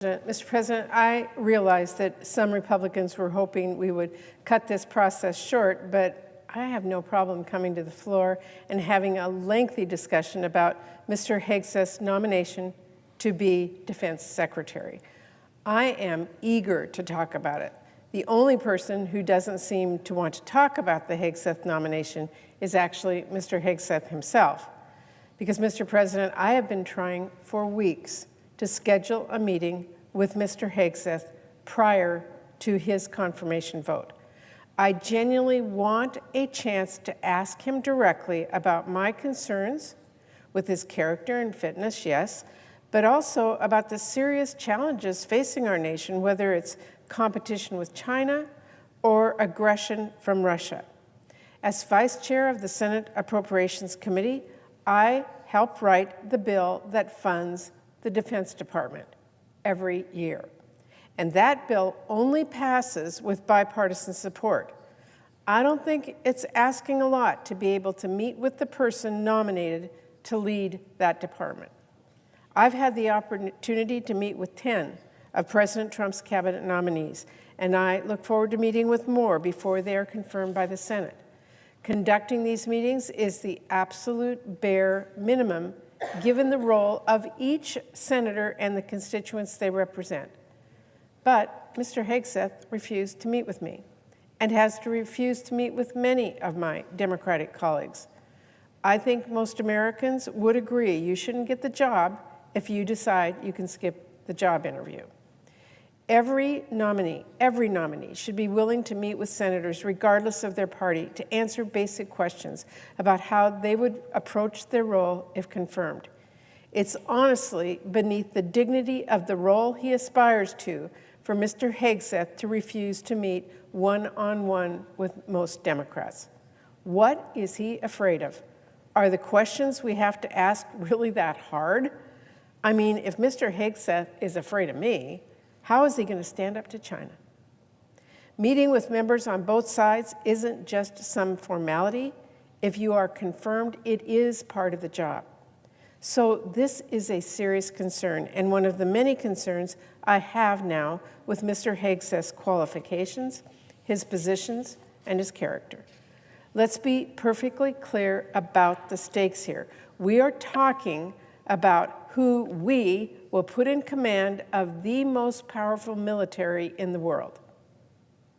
Mr. President, I realize that some Republicans were hoping we would cut this process short, but I have no problem coming to the floor and having a lengthy discussion about Mr. Hegseth's nomination to be Defense Secretary. I am eager to talk about it. The only person who doesn't seem to want to talk about the Hegseth nomination is actually Mr. Hegseth himself. Because, Mr. President, I have been trying for weeks to schedule a meeting with Mr. Hegseth prior to his confirmation vote. I genuinely want a chance to ask him directly about my concerns with his character and fitness, yes, but also about the serious challenges facing our nation, whether it's competition with China or aggression from Russia. As Vice Chair of the Senate Appropriations Committee, I help write the bill that funds the Defense Department every year. And that bill only passes with bipartisan support. I don't think it's asking a lot to be able to meet with the person nominated to lead that department. I've had the opportunity to meet with 10 of President Trump's cabinet nominees, and I look forward to meeting with more before they are confirmed by the Senate. Conducting these meetings is the absolute bare minimum given the role of each senator and the constituents they represent. But Mr. Hegseth refused to meet with me and has to refuse to meet with many of my Democratic colleagues. I think most Americans would agree you shouldn't get the job if you decide you can skip the job interview. Every nominee should be willing to meet with senators, regardless of their party, to answer basic questions about how they would approach their role if confirmed. It's honestly beneath the dignity of the role he aspires to for Mr. Hegseth to refuse to meet one-on-one with most Democrats. What is he afraid of? Are the questions we have to ask really that hard? I mean, if Mr. Hegseth is afraid of me, how is he going to stand up to China? Meeting with members on both sides isn't just some formality. If you are confirmed, it is part of the job. So this is a serious concern, and one of the many concerns I have now with Mr. Hegseth's qualifications, his positions, and his character. Let's be perfectly clear about the stakes here. We are talking about who we will put in command of the most powerful military in the world.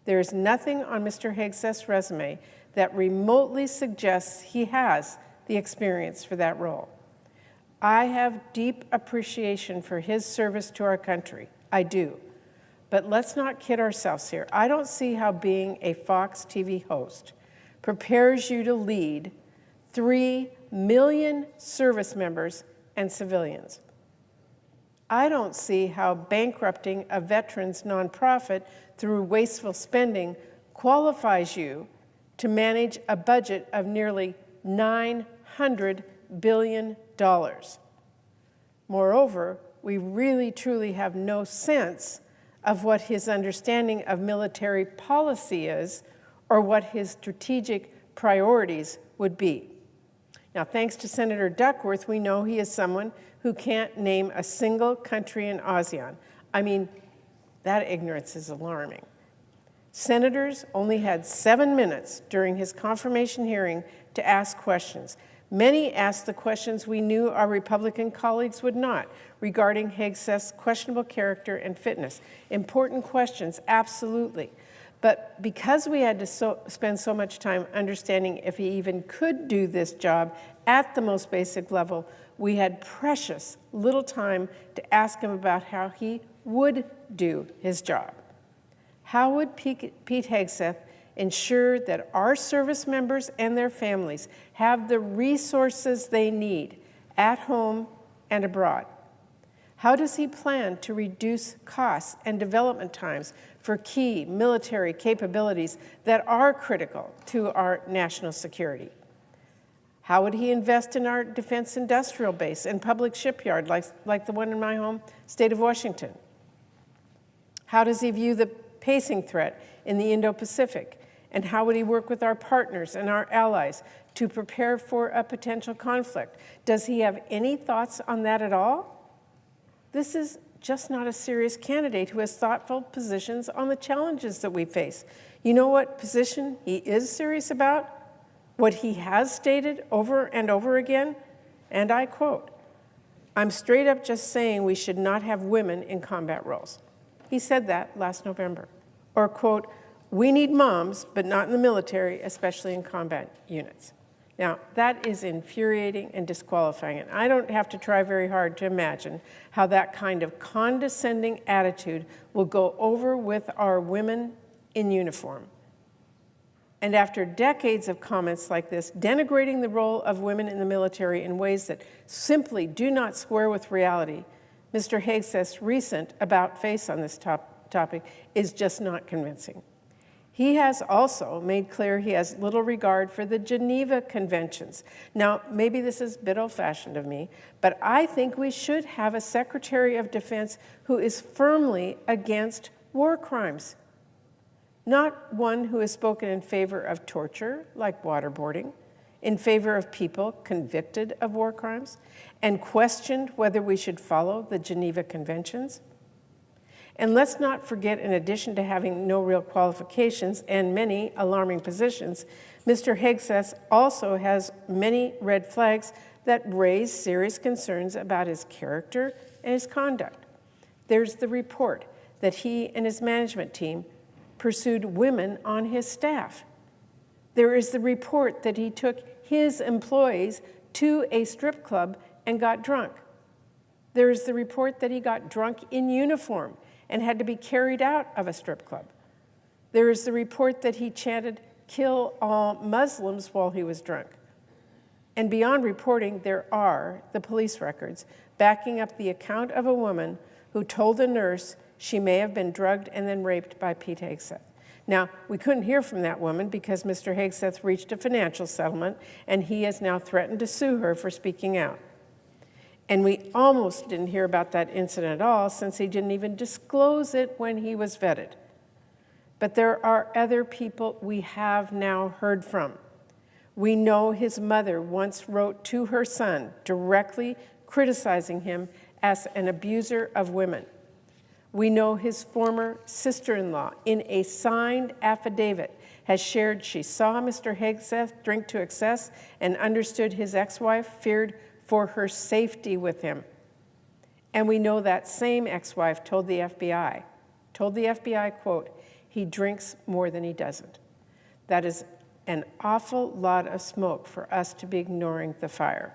There is nothing on Mr. Hegseth's resume that remotely suggests he has the experience for that role. I have deep appreciation for his service to our country. I do. But let's not kid ourselves here. I don't see how being a Fox TV host prepares you to lead 3 million service members and civilians. I don't see how bankrupting a veterans nonprofit through wasteful spending qualifies you to manage a budget of nearly $900 billion. Moreover, we really truly have no sense of what his understanding of military policy is or what his strategic priorities would be. Now, thanks to Senator Duckworth, we know he is someone who can't name a single country in ASEAN. I mean, that ignorance is alarming. Senators only had 7 minutes during his confirmation hearing to ask questions. Many asked the questions we knew our Republican colleagues would not, regarding Hegseth's questionable character and fitness. Important questions, absolutely. But because we had to spend so much time understanding if he even could do this job at the most basic level, we had precious little time to ask him about how he would do his job. How would Pete Hegseth ensure that our service members and their families have the resources they need at home and abroad? How does he plan to reduce costs and development times for key military capabilities that are critical to our national security? How would he invest in our defense industrial base and public shipyard like the one in my home state of Washington? How does he view the pacing threat in the Indo-Pacific? And how would he work with our partners and our allies to prepare for a potential conflict? Does he have any thoughts on that at all? This is just not a serious candidate who has thoughtful positions on the challenges that we face. You know what position he is serious about? What he has stated over and over again? And I quote, "I'm straight up just saying we should not have women in combat roles." He said that last November. Or quote, "We need moms, but not in the military, especially in combat units." Now, that is infuriating and disqualifying, and I don't have to try very hard to imagine how that kind of condescending attitude will go over with our women in uniform. And after decades of comments like this, denigrating the role of women in the military in ways that simply do not square with reality, Mr. Hegseth's recent about-face on this topic is just not convincing. He has also made clear he has little regard for the Geneva Conventions. Now, maybe this is a bit old-fashioned of me, but I think we should have a Secretary of Defense who is firmly against war crimes, not one who has spoken in favor of torture, like waterboarding, in favor of people convicted of war crimes, and questioned whether we should follow the Geneva Conventions. And let's not forget, in addition to having no real qualifications and many alarming positions, Mr. Hegseth also has many red flags that raise serious concerns about his character and his conduct. There's the report that he and his management team pursued women on his staff. There is the report that he took his employees to a strip club and got drunk. There is the report that he got drunk in uniform and had to be carried out of a strip club. There is the report that he chanted, "Kill all Muslims," while he was drunk. And beyond reporting, there are the police records backing up the account of a woman who told a nurse she may have been drugged and then raped by Pete Hegseth. Now, we couldn't hear from that woman because Mr. Hegseth reached a financial settlement, and he has now threatened to sue her for speaking out. And we almost didn't hear about that incident at all, since he didn't even disclose it when he was vetted. But there are other people we have now heard from. We know his mother once wrote to her son directly criticizing him as an abuser of women. We know his former sister-in-law, in a signed affidavit, has shared she saw Mr. Hegseth drink to excess and understood his ex-wife feared for her safety with him. And we know that same ex-wife told the FBI, quote, "He drinks more than he doesn't." That is an awful lot of smoke for us to be ignoring the fire.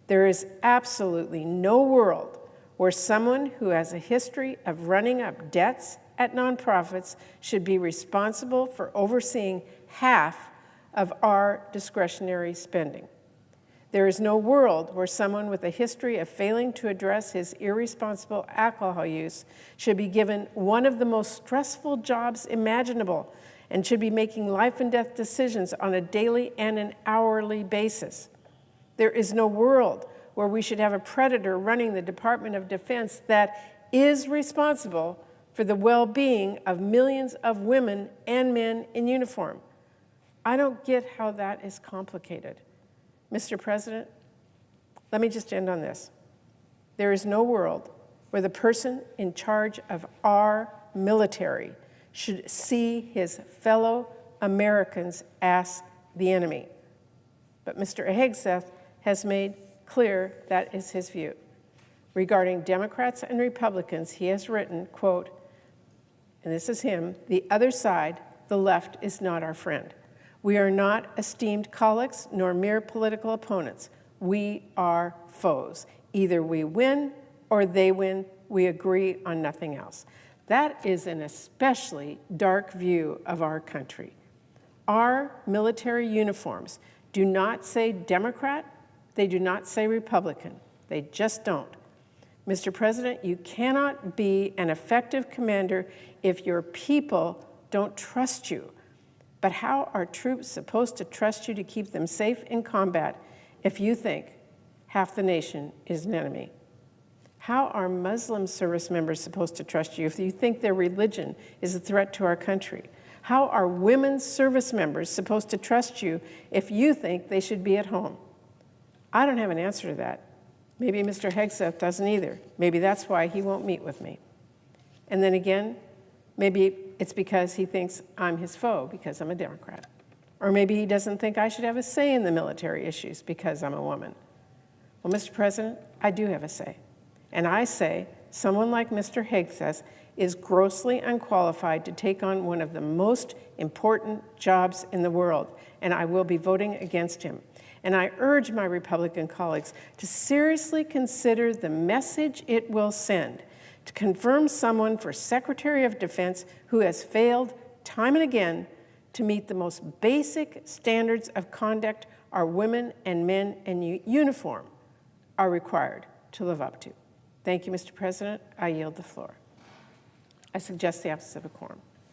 There is absolutely no world where someone who has a history of running up debts at nonprofits should be responsible for overseeing half of our discretionary spending. There is no world where someone with a history of failing to address his irresponsible alcohol use should be given one of the most stressful jobs imaginable and should be making life and death decisions on a daily and an hourly basis. There is no world where we should have a predator running the Department of Defense that is responsible for the well-being of millions of women and men in uniform. I don't get how that is complicated. Mr. President, let me just end on this. There is no world where the person in charge of our military should see his fellow Americans as the enemy. But Mr. Hegseth has made clear that is his view. Regarding Democrats and Republicans, he has written, quote, and this is him, "The other side, the left, is not our friend. We are not esteemed colleagues nor mere political opponents. We are foes. Either we win or they win. We agree on nothing else." That is an especially dark view of our country. Our military uniforms do not say Democrat, they do not say Republican. They just don't. Mr. President, you cannot be an effective commander if your people don't trust you. But how are troops supposed to trust you to keep them safe in combat if you think half the nation is an enemy? How are Muslim service members supposed to trust you if you think their religion is a threat to our country? How are women's service members supposed to trust you if you think they should be at home? I don't have an answer to that. Maybe Mr. Hegseth doesn't either. Maybe that's why he won't meet with me. And then again, maybe it's because he thinks I'm his foe because I'm a Democrat. Or maybe he doesn't think I should have a say in the military issues because I'm a woman. Well, Mr. President, I do have a say. And I say someone like Mr. Hegseth is grossly unqualified to take on one of the most important jobs in the world, and I will be voting against him. And I urge my Republican colleagues to seriously consider the message it will send to confirm someone for Secretary of Defense who has failed time and again to meet the most basic standards of conduct our women and men in uniform are required to live up to. Thank you, Mr. President. I yield the floor. I suggest the absence of a quorum.